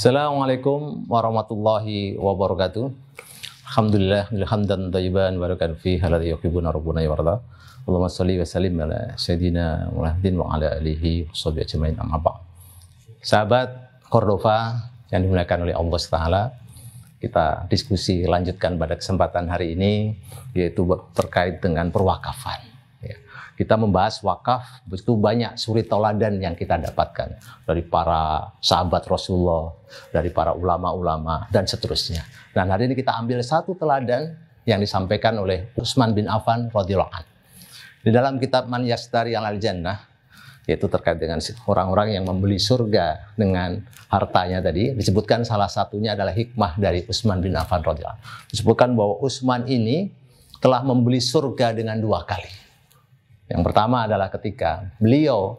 Assalamualaikum warahmatullahi wabarakatuh. Alhamdulillah, hamdan thayyiban barakan fi alladhi yuhibbuna rabbuna wa yarda. Allahumma shalli wa sallim ala sayyidina Muhammadin wa ala alihi washabihi ajmain, amma ba'd. Sahabat Cordova yang dimuliakan oleh Allah Taala, kita diskusi lanjutkan pada kesempatan hari ini, yaitu terkait dengan perwakafan. Kita membahas wakaf, begitu banyak suri tauladan yang kita dapatkan dari para sahabat Rasulullah, dari para ulama-ulama, dan seterusnya. Dan hari ini kita ambil satu teladan yang disampaikan oleh Utsman bin Affan radhiyallahu anhu. Di dalam kitab Man Yashtari al-Jannah, yaitu terkait dengan orang-orang yang membeli surga dengan hartanya tadi, disebutkan salah satunya adalah hikmah dari Utsman bin Affan radhiyallahu anhu. Disebutkan bahwa Utsman ini telah membeli surga dengan 2 kali. Yang pertama adalah ketika beliau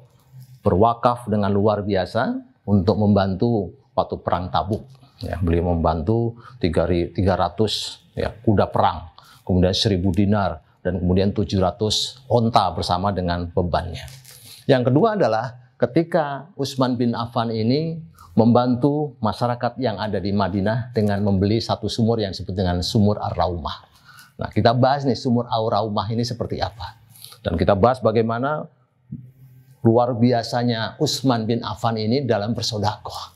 berwakaf dengan luar biasa untuk membantu waktu perang Tabuk. Ya, beliau membantu 300 kuda perang, kemudian 1000 dinar, dan kemudian 700 onta bersama dengan bebannya. Yang kedua adalah ketika Utsman bin Affan ini membantu masyarakat yang ada di Madinah dengan membeli satu sumur yang disebut dengan sumur Ar-Raumah. Nah, kita bahas nih sumur Ar-Raumah ini seperti apa. Dan kita bahas bagaimana luar biasanya Utsman bin Affan ini dalam bersedekah.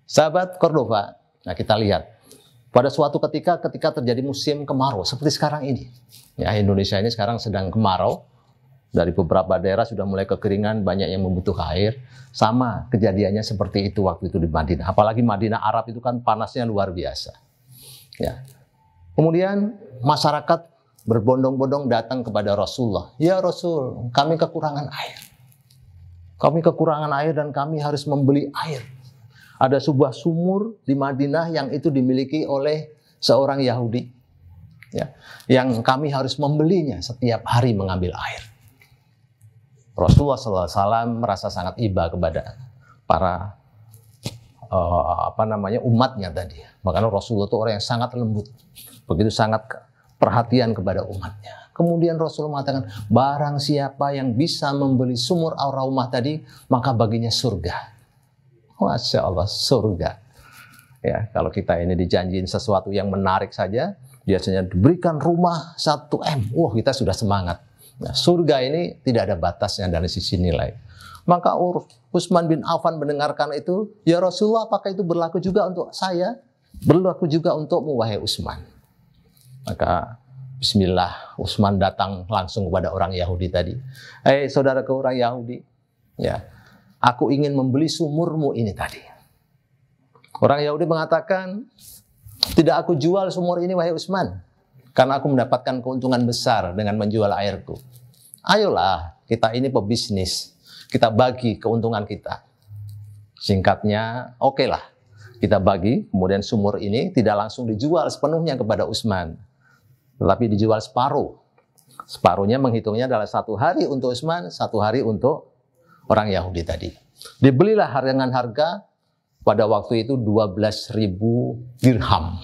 Sahabat Cordova, nah kita lihat pada suatu ketika terjadi musim kemarau seperti sekarang ini. Ya, Indonesia ini sekarang sedang kemarau. Dari beberapa daerah sudah mulai kekeringan, banyak yang membutuhkan air. Sama kejadiannya seperti itu waktu itu di Madinah. Apalagi Madinah Arab itu kan panasnya luar biasa. Ya. Kemudian masyarakat berbondong-bondong datang kepada Rasulullah. Ya Rasul, kami kekurangan air. Kami kekurangan air dan kami harus membeli air. Ada sebuah sumur di Madinah yang itu dimiliki oleh seorang Yahudi. Ya, yang kami harus membelinya setiap hari mengambil air. Rasulullah SAW merasa sangat iba kepada para umatnya tadi. Makanya Rasulullah itu orang yang sangat lembut. Begitu sangat perhatian kepada umatnya. Kemudian Rasul mengatakan, barang siapa yang bisa membeli sumur Ar-Raumah tadi, maka baginya surga. Masya Allah, surga. Ya, kalau kita ini dijanjiin sesuatu yang menarik saja, biasanya diberikan rumah 1 M. Wah, kita sudah semangat. Nah, surga ini tidak ada batasnya dari sisi nilai. Maka Utsman bin Affan mendengarkan itu, ya Rasulullah, apakah itu berlaku juga untuk saya? Berlaku juga untukmu, wahai Utsman. Maka bismillah, Utsman datang langsung kepada orang Yahudi tadi. Saudaraku orang Yahudi, ya, aku ingin membeli sumurmu ini tadi. Orang Yahudi mengatakan, tidak aku jual sumur ini wahai Utsman, karena aku mendapatkan keuntungan besar dengan menjual airku. Ayolah, kita ini pebisnis, kita bagi keuntungan kita. Singkatnya, oke lah, kita bagi, kemudian sumur ini tidak langsung dijual sepenuhnya kepada Utsman, tetapi dijual separuh. Separuhnya menghitungnya adalah 1 hari untuk Utsman, 1 hari untuk orang Yahudi tadi. Dibelilah dengan harga pada waktu itu 12.000 dirham.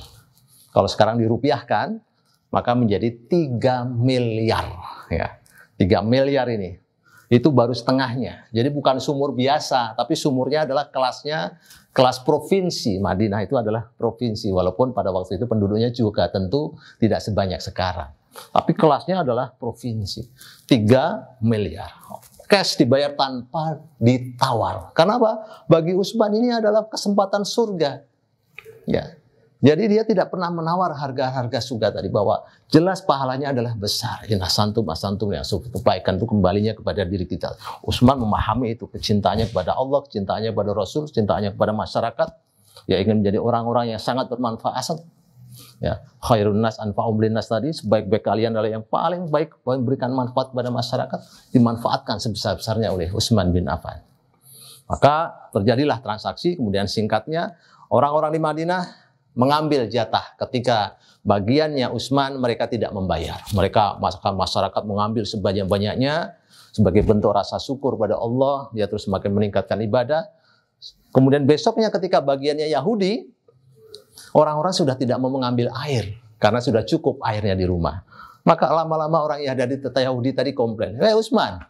Kalau sekarang dirupiahkan, maka menjadi 3 miliar. Ya, 3 miliar ini. Itu baru setengahnya. Jadi bukan sumur biasa, tapi sumurnya adalah kelas provinsi. Madinah itu adalah provinsi, walaupun pada waktu itu penduduknya juga tentu tidak sebanyak sekarang. Tapi kelasnya adalah provinsi. 3 miliar. Cash dibayar tanpa ditawar. Kenapa? Bagi Utsman ini adalah kesempatan surga. Ya. Jadi dia tidak pernah menawar harga-harga surga tadi, bahwa jelas pahalanya adalah besar. Asantum yang kebaikan itu kembalinya kepada diri kita. Utsman memahami itu, kecintaannya kepada Allah, kecintaannya kepada Rasul, kecintaannya kepada masyarakat. Ya, ingin menjadi orang-orang yang sangat bermanfaat. Ya, khairun nas anfa'um linnas tadi, sebaik-baik kalian adalah yang paling baik memberikan manfaat kepada masyarakat, dimanfaatkan sebesar-besarnya oleh Utsman bin Affan. Maka terjadilah transaksi, kemudian singkatnya orang-orang di Madinah mengambil jatah ketika bagiannya Utsman mereka tidak membayar. Mereka masyarakat mengambil sebanyak-banyaknya sebagai bentuk rasa syukur pada Allah, dia terus semakin meningkatkan ibadah. Kemudian besoknya ketika bagiannya Yahudi, orang-orang sudah tidak mau mengambil air karena sudah cukup airnya di rumah. Maka lama-lama orang Yahudi tadi komplain, Utsman,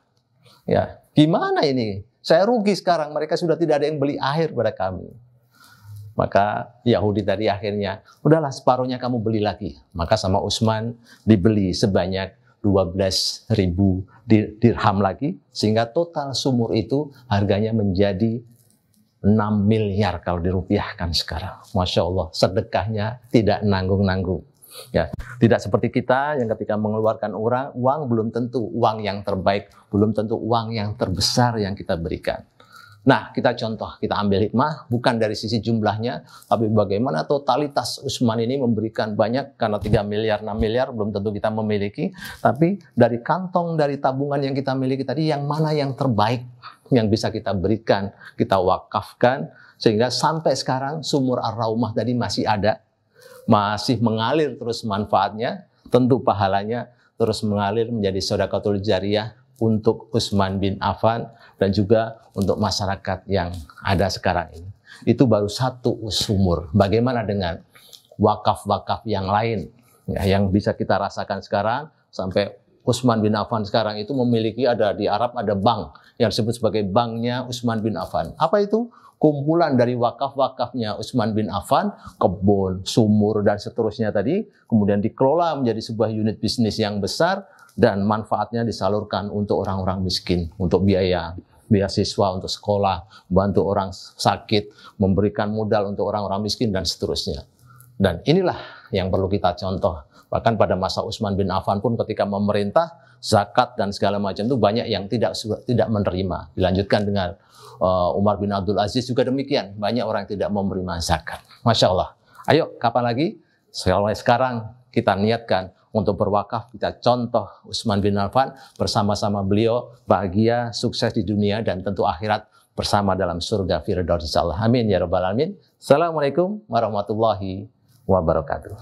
ya gimana ini? Saya rugi sekarang, mereka sudah tidak ada yang beli air pada kami. Maka Yahudi tadi akhirnya, udahlah separuhnya kamu beli lagi. Maka sama Utsman dibeli sebanyak 12.000 dirham lagi, sehingga total sumur itu harganya menjadi 6 miliar kalau dirupiahkan sekarang. Masya Allah, sedekahnya tidak nanggung-nanggung. Ya, tidak seperti kita yang ketika mengeluarkan uang belum tentu uang yang terbaik, belum tentu uang yang terbesar yang kita berikan. Nah, kita ambil hikmah bukan dari sisi jumlahnya, tapi bagaimana totalitas Utsman ini memberikan banyak, karena 3 miliar, 6 miliar belum tentu kita memiliki, tapi dari kantong, dari tabungan yang kita miliki tadi, yang mana yang terbaik yang bisa kita berikan, kita wakafkan, sehingga sampai sekarang sumur Ar-Raumah tadi masih ada, masih mengalir terus manfaatnya, tentu pahalanya terus mengalir menjadi sedekahul jariyah untuk Utsman bin Affan dan juga untuk masyarakat yang ada sekarang ini. Itu baru satu sumur. Bagaimana dengan wakaf-wakaf yang lain ya, yang bisa kita rasakan sekarang? Sampai Utsman bin Affan sekarang itu memiliki, ada di Arab ada bank yang disebut sebagai banknya Utsman bin Affan. Apa itu? Kumpulan dari wakaf-wakafnya Utsman bin Affan, kebun, sumur, dan seterusnya tadi, kemudian dikelola menjadi sebuah unit bisnis yang besar, dan manfaatnya disalurkan untuk orang-orang miskin, untuk biaya beasiswa, untuk sekolah, bantu orang sakit, memberikan modal untuk orang-orang miskin, dan seterusnya. Dan inilah yang perlu kita contoh. Bahkan pada masa Utsman bin Affan pun ketika memerintah, zakat dan segala macam itu banyak yang tidak menerima. Dilanjutkan dengan Umar bin Abdul Aziz juga demikian. Banyak orang yang tidak menerima zakat. Masya Allah. Ayo, kapan lagi? Sekarang kita niatkan untuk berwakaf, kita contoh Utsman bin Affan, bersama-sama beliau bahagia, sukses di dunia, dan tentu akhirat bersama dalam surga Firdaus insyaallah. Amin ya rabbal alamin. Assalamualaikum warahmatullahi wabarakatuh.